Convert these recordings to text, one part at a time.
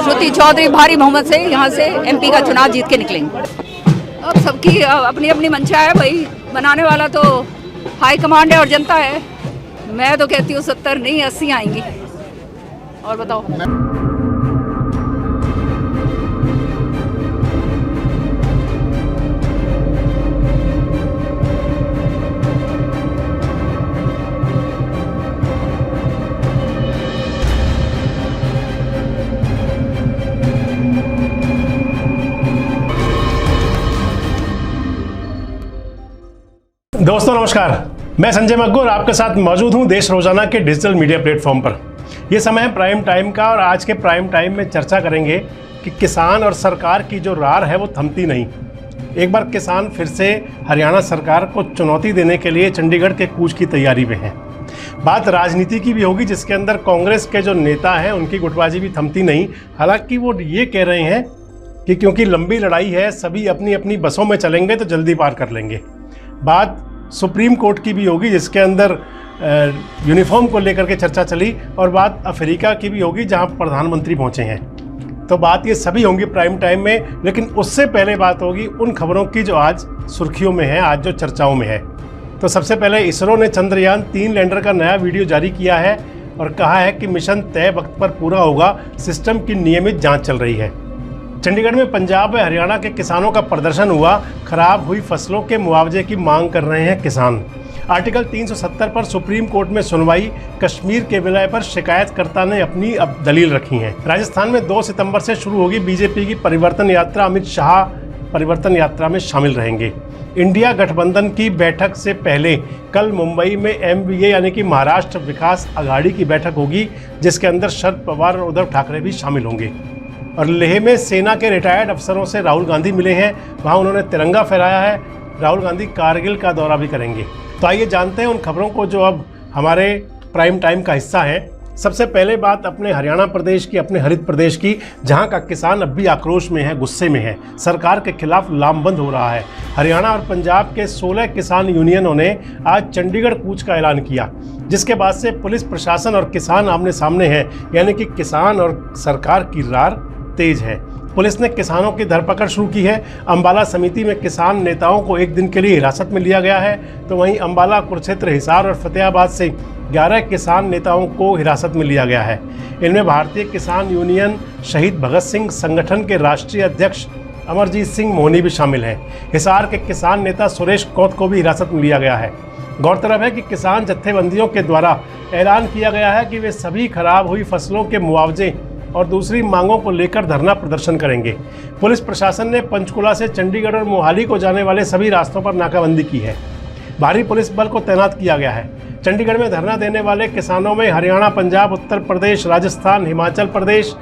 श्रुति चौधरी भारी बहुमत से यहाँ से एमपी का चुनाव जीत के निकलेंगे। अब सबकी अपनी अपनी मंशा है भाई, बनाने वाला तो हाई कमांड है और जनता है। मैं तो कहती हूँ 70 नहीं 80 आएंगी। और बताओ। दोस्तों नमस्कार, मैं संजय मग्गू और आपके साथ मौजूद हूं देश रोजाना के डिजिटल मीडिया प्लेटफॉर्म पर। यह समय है प्राइम टाइम का और आज के प्राइम टाइम में चर्चा करेंगे कि किसान और सरकार की जो रार है वो थमती नहीं। एक बार किसान फिर से हरियाणा सरकार को चुनौती देने के लिए चंडीगढ़ के कूच की तैयारी में है। बात राजनीति की भी होगी जिसके अंदर कांग्रेस के जो नेता हैं उनकी गुटबाजी भी थमती नहीं। हालांकि वो ये कह रहे हैं कि क्योंकि लंबी लड़ाई है, सभी अपनी अपनी बसों में चलेंगे तो जल्दी पार कर लेंगे। बात सुप्रीम कोर्ट की भी होगी जिसके अंदर यूनिफॉर्म को लेकर के चर्चा चली, और बात अफ्रीका की भी होगी जहां प्रधानमंत्री पहुंचे हैं। तो बात ये सभी होंगी प्राइम टाइम में, लेकिन उससे पहले बात होगी उन खबरों की जो आज सुर्खियों में है, आज जो चर्चाओं में है। तो सबसे पहले इसरो ने चंद्रयान 3 लैंडर का नया वीडियो जारी किया है और कहा है कि मिशन तय वक्त पर पूरा होगा, सिस्टम की नियमित जाँच चल रही है। चंडीगढ़ में पंजाब व हरियाणा के किसानों का प्रदर्शन हुआ। खराब हुई फसलों के मुआवजे की मांग कर रहे हैं किसान। आर्टिकल 370 पर सुप्रीम कोर्ट में सुनवाई। कश्मीर के विलय पर शिकायतकर्ता ने अपनी अब दलील रखी है। राजस्थान में 2 सितंबर से शुरू होगी बीजेपी की परिवर्तन यात्रा। अमित शाह परिवर्तन यात्रा में शामिल रहेंगे। इंडिया गठबंधन की बैठक से पहले कल मुंबई में MVA यानी कि महाराष्ट्र विकास अघाड़ी की बैठक होगी, जिसके अंदर शरद पवार और उद्धव ठाकरे भी शामिल होंगे। और लेह में सेना के रिटायर्ड अफसरों से राहुल गांधी मिले हैं, वहां उन्होंने तिरंगा फहराया है। राहुल गांधी कारगिल का दौरा भी करेंगे। तो आइए जानते हैं उन खबरों को जो अब हमारे प्राइम टाइम का हिस्सा है। सबसे पहले बात अपने हरियाणा प्रदेश की, अपने हरित प्रदेश की, जहां का किसान अब भी आक्रोश में है, गुस्से में है, सरकार के खिलाफ लामबंद हो रहा है। हरियाणा और पंजाब के 16 किसान यूनियनों ने आज चंडीगढ़ कूच का ऐलान किया, जिसके बाद से पुलिस प्रशासन और किसान आमने सामने हैं। यानी कि किसान और सरकार की रार तेज है। पुलिस ने किसानों की धरपकड़ शुरू की है। अंबाला समिति में किसान नेताओं को एक दिन के लिए हिरासत में लिया गया है, तो वहीं अंबाला, कुरुक्षेत्र, हिसार और फतेहाबाद से 11 किसान नेताओं को हिरासत में लिया गया है। इनमें भारतीय किसान यूनियन शहीद भगत सिंह संगठन के राष्ट्रीय अध्यक्ष अमरजीत सिंह मोहनी भी शामिल हैं। हिसार के किसान नेता सुरेश कौत को भी हिरासत में लिया गया है। गौरतलब है कि किसान जत्थेबंदियों के द्वारा ऐलान किया गया है कि वे सभी खराब हुई फसलों के मुआवजे और दूसरी मांगों को लेकर धरना प्रदर्शन करेंगे। पुलिस प्रशासन ने पंचकुला से चंडीगढ़ और मोहाली को जाने वाले सभी रास्तों पर नाकाबंदी की है। भारी पुलिस बल को तैनात किया गया है। चंडीगढ़ में धरना देने वाले किसानों में हरियाणा, पंजाब, उत्तर प्रदेश, राजस्थान, हिमाचल प्रदेश,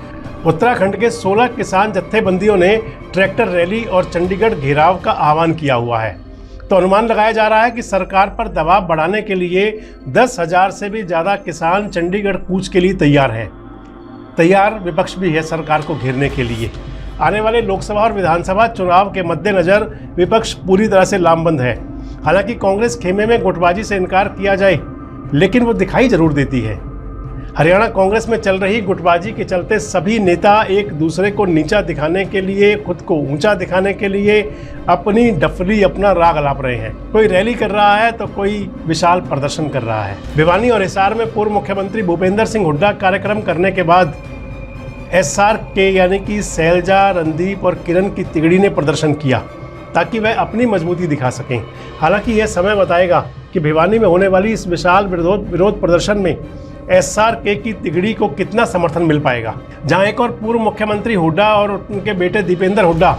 उत्तराखंड के 16 किसान जत्थेबंदियों ने ट्रैक्टर रैली और चंडीगढ़ घेराव का आह्वान किया हुआ है। तो अनुमान लगाया जा रहा है कि सरकार पर दबाव बढ़ाने के लिए 10,000 से भी ज़्यादा किसान चंडीगढ़ कूच के लिए तैयार हैं। तैयार विपक्ष भी है सरकार को घेरने के लिए। आने वाले लोकसभा और विधानसभा चुनाव के मद्देनज़र विपक्ष पूरी तरह से लामबंद है। हालांकि कांग्रेस खेमे में गुटबाजी से इनकार किया जाए, लेकिन वो दिखाई जरूर देती है। हरियाणा कांग्रेस में चल रही गुटबाजी के चलते सभी नेता एक दूसरे को नीचा दिखाने के लिए, खुद को ऊंचा दिखाने के लिए अपनी डफली, अपना राग अलाप रहे हैं। कोई रैली कर रहा है तो कोई विशाल प्रदर्शन कर रहा है। भिवानी और हिसार में पूर्व मुख्यमंत्री भूपेंद्र सिंह हुड्डा कार्यक्रम करने के बाद SRK यानी कि शैलजा, रणदीप और किरण की तिगड़ी ने प्रदर्शन किया ताकि वह अपनी मजबूती दिखा सकें। हालांकि यह समय बताएगा कि भिवानी में होने वाली इस विशाल विरोध प्रदर्शन में SRK की तिगड़ी को कितना समर्थन मिल पाएगा। जहां एक और पूर्व मुख्यमंत्री हुड्डा और उनके बेटे दीपेंद्र हुड्डा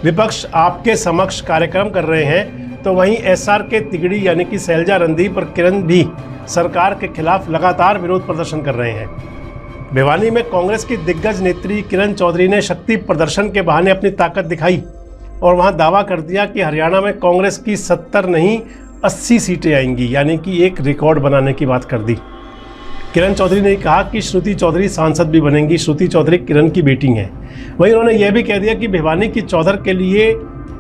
विपक्ष आपके समक्ष कार्यक्रम कर रहे हैं, तो वहीं SRK तिगड़ी यानी कि शैलजा, रणदीप और किरण भी सरकार के खिलाफ लगातार विरोध प्रदर्शन कर रहे हैं। भिवानी में कांग्रेस की दिग्गज नेत्री किरण चौधरी ने शक्ति प्रदर्शन के बहाने अपनी ताकत दिखाई और वहां दावा कर दिया कि हरियाणा में कांग्रेस की 70 नहीं 80 सीटें आएंगी, यानी कि एक रिकॉर्ड बनाने की बात कर दी। किरण चौधरी ने कहा कि श्रुति चौधरी सांसद भी बनेंगी। श्रुति चौधरी किरण की बेटी हैं। वहीं उन्होंने यह भी कह दिया कि भिवानी की चौधर के लिए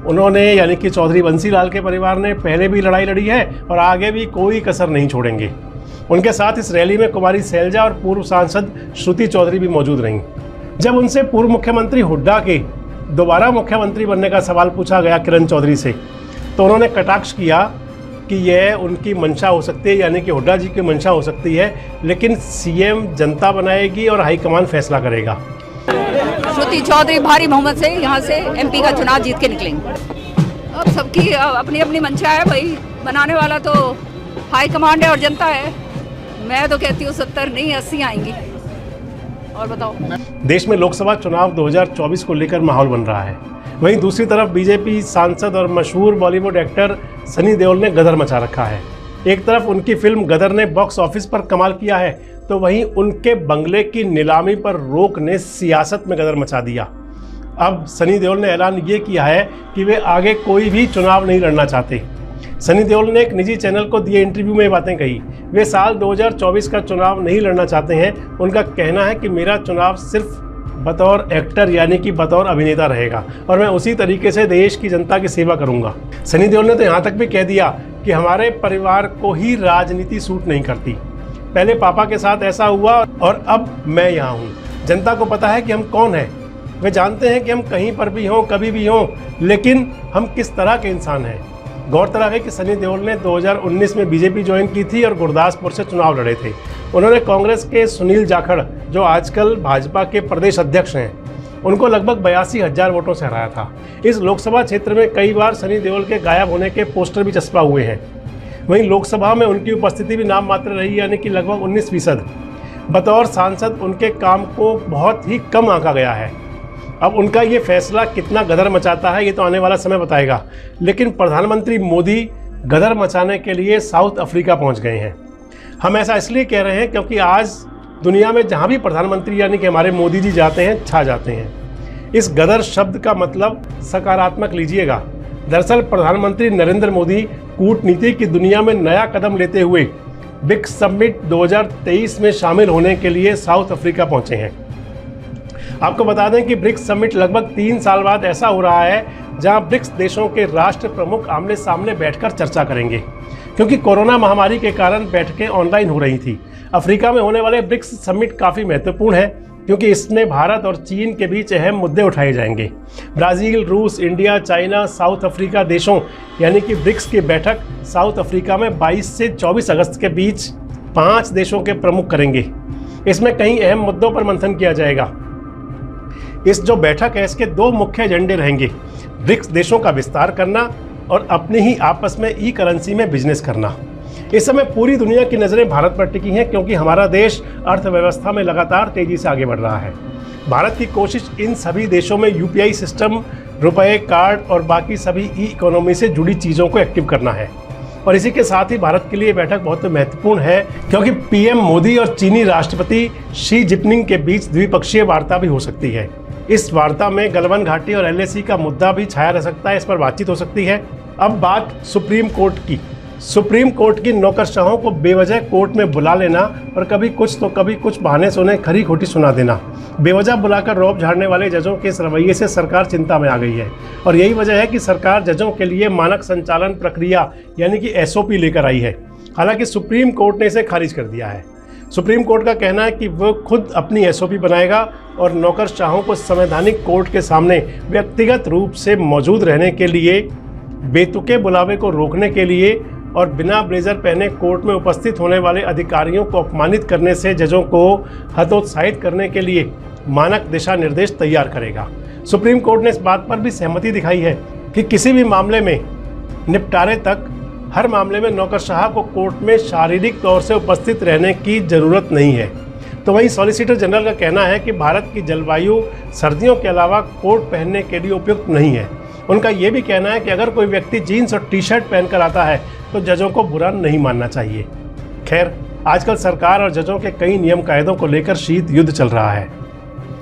उन्होंने यानी कि चौधरी बंसीलाल के परिवार ने पहले भी लड़ाई लड़ी है और आगे भी कोई कसर नहीं छोड़ेंगे। उनके साथ इस रैली में कुमारी शैलजा और पूर्व सांसद श्रुति चौधरी भी मौजूद रहीं। जब उनसे पूर्व मुख्यमंत्री हुड्डा के दोबारा मुख्यमंत्री बनने का सवाल पूछा गया किरण चौधरी से, तो उन्होंने कटाक्ष किया कि यह उनकी मंशा हो सकती है, यानी कि हुड्डा जी की मंशा हो सकती है, लेकिन सीएम जनता बनाएगी और हाईकमान फैसला करेगा। श्रुति चौधरी भारी बहुमत से यहाँ से एमपी का चुनाव जीत के निकलेंगे। अब सबकी अपनी अपनी मंशा है भाई, बनाने वाला तो हाईकमांड है और जनता है। मैं तो कहती हूँ 70 नहीं 80 आएंगी। और बताओ। देश में लोकसभा चुनाव 2024 को लेकर माहौल बन रहा है। वहीं दूसरी तरफ बीजेपी सांसद और मशहूर बॉलीवुड एक्टर सनी देओल ने गदर मचा रखा है। एक तरफ उनकी फिल्म गदर ने बॉक्स ऑफिस पर कमाल किया है, तो वहीं उनके बंगले की नीलामी पर रोक ने सियासत में गदर मचा दिया। अब सनी देओल ने ऐलान ये किया है कि वे आगे कोई भी चुनाव नहीं लड़ना चाहते। सनी देओल ने एक निजी चैनल को दिए इंटरव्यू में ये बातें कही। वे साल 2024 का चुनाव नहीं लड़ना चाहते हैं। उनका कहना है कि मेरा चुनाव सिर्फ बतौर एक्टर यानी कि बतौर अभिनेता रहेगा और मैं उसी तरीके से देश की जनता की सेवा करूंगा। सनी देओल ने तो यहाँ तक भी कह दिया कि हमारे परिवार को ही राजनीति सूट नहीं करती। पहले पापा के साथ ऐसा हुआ और अब मैं यहाँ हूँ। जनता को पता है कि हम कौन हैं। वे जानते हैं कि हम कहीं पर भी हों, कभी भी हों, लेकिन हम किस तरह के इंसान हैं। गौरतलब है कि सनी देओल ने 2019 में बीजेपी ज्वाइन की थी और गुरदासपुर से चुनाव लड़े थे। उन्होंने कांग्रेस के सुनील जाखड़, जो आजकल भाजपा के प्रदेश अध्यक्ष हैं, उनको लगभग 82,000 वोटों से हराया था। इस लोकसभा क्षेत्र में कई बार सनी देओल के गायब होने के पोस्टर भी चस्पा हुए हैं। वहीं लोकसभा में उनकी उपस्थिति भी नाम मात्र रही, यानी कि लगभग 19%। बतौर सांसद उनके काम को बहुत ही कम आंका गया है। अब उनका ये फैसला कितना गदर मचाता है ये तो आने वाला समय बताएगा। लेकिन प्रधानमंत्री मोदी गदर मचाने के लिए साउथ अफ्रीका पहुंच गए हैं। हम ऐसा इसलिए कह रहे हैं क्योंकि आज दुनिया में जहां भी प्रधानमंत्री यानी कि हमारे मोदी जी जाते हैं, छा जाते हैं। इस गदर शब्द का मतलब सकारात्मक लीजिएगा। दरअसल प्रधानमंत्री नरेंद्र मोदी कूटनीति की दुनिया में नया कदम लेते हुए ब्रिक्स समिट 2023 में शामिल होने के लिए साउथ अफ्रीका पहुंचे हैं। आपको बता दें कि ब्रिक्स समिट लगभग 3 साल बाद ऐसा हो रहा है जहां ब्रिक्स देशों के राष्ट्र प्रमुख आमने सामने बैठकर चर्चा करेंगे, क्योंकि कोरोना महामारी के कारण बैठकें ऑनलाइन हो रही थी। अफ्रीका में होने वाले ब्रिक्स समिट काफ़ी महत्वपूर्ण है क्योंकि इसमें भारत और चीन के बीच अहम मुद्दे उठाए जाएंगे। ब्राज़ील, रूस, इंडिया, चाइना, साउथ अफ्रीका देशों यानी कि ब्रिक्स की बैठक साउथ अफ्रीका में 22 से 24 अगस्त के बीच 5 देशों के प्रमुख करेंगे। इसमें कई अहम मुद्दों पर मंथन किया जाएगा। इस जो बैठक है इसके 2 मुख्य एजेंडे रहेंगे: ब्रिक्स देशों का विस्तार करना और अपने ही आपस में ई करेंसी में बिजनेस करना। इस समय पूरी दुनिया की नज़रें भारत पर टिकी हैं क्योंकि हमारा देश अर्थव्यवस्था में लगातार तेजी से आगे बढ़ रहा है। भारत की कोशिश इन सभी देशों में यूपीआई सिस्टम, रुपए, कार्ड और बाकी सभी ई इकोनॉमी से जुड़ी चीज़ों को एक्टिव करना है। और इसी के साथ ही भारत के लिए बैठक बहुत महत्वपूर्ण है क्योंकि पीएम मोदी और चीनी राष्ट्रपति शी जिनपिंग के बीच द्विपक्षीय वार्ता भी हो सकती है। इस वार्ता में गलवान घाटी और एलएसी का मुद्दा भी छाया रह सकता है, इस पर बातचीत हो सकती है। अब बात सुप्रीम कोर्ट की। सुप्रीम कोर्ट की नौकरशाहों को बेवजह कोर्ट में बुला लेना और कभी कुछ तो कभी कुछ बहाने से उन्हें खरी खोटी सुना देना, बेवजह बुलाकर रौब झाड़ने वाले जजों के इस रवैये से सरकार चिंता में आ गई है। और यही वजह है कि सरकार जजों के लिए मानक संचालन प्रक्रिया यानी कि एसओपी लेकर आई है। हालांकि सुप्रीम कोर्ट ने इसे खारिज कर दिया है। सुप्रीम कोर्ट का कहना है कि वह खुद अपनी एसओपी बनाएगा और नौकरशाहों को संवैधानिक कोर्ट के सामने व्यक्तिगत रूप से मौजूद रहने के लिए, बेतुके बुलावे को रोकने के लिए और बिना ब्लेजर पहने कोर्ट में उपस्थित होने वाले अधिकारियों को अपमानित करने से जजों को हतोत्साहित करने के लिए मानक दिशा निर्देश तैयार करेगा। सुप्रीम कोर्ट ने इस बात पर भी सहमति दिखाई है कि किसी भी मामले में निपटारे तक हर मामले में नौकरशाह को कोर्ट में शारीरिक तौर से उपस्थित रहने की ज़रूरत नहीं है। तो वहीं सॉलिसिटर जनरल का कहना है कि भारत की जलवायु सर्दियों के अलावा कोट पहनने के लिए उपयुक्त नहीं है। उनका ये भी कहना है कि अगर कोई व्यक्ति जीन्स और टी शर्ट पहनकर आता है तो जजों को बुरा नहीं मानना चाहिए। खैर, आजकल सरकार और जजों के कई नियम कायदों को लेकर शीत युद्ध चल रहा है।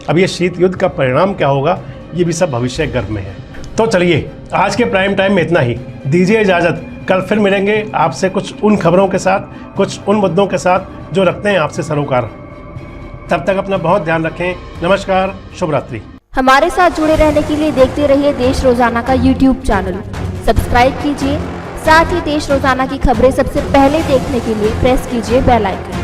अब ये शीत युद्ध का परिणाम क्या होगा ये भी सब भविष्य गर्भ में है। तो चलिए, आज के प्राइम टाइम में इतना ही। दीजिए इजाज़त, कल फिर मिलेंगे आपसे कुछ उन खबरों के साथ, कुछ उन मुद्दों के साथ जो रखते हैं आपसे सरोकार। तब तक अपना बहुत ध्यान रखें। नमस्कार, शुभ रात्रि। हमारे साथ जुड़े रहने के लिए देखते रहिए देश रोजाना का यूट्यूब चैनल सब्सक्राइब कीजिए। साथ ही देश रोजाना की खबरें सबसे पहले देखने के लिए प्रेस कीजिए बेल आइकन।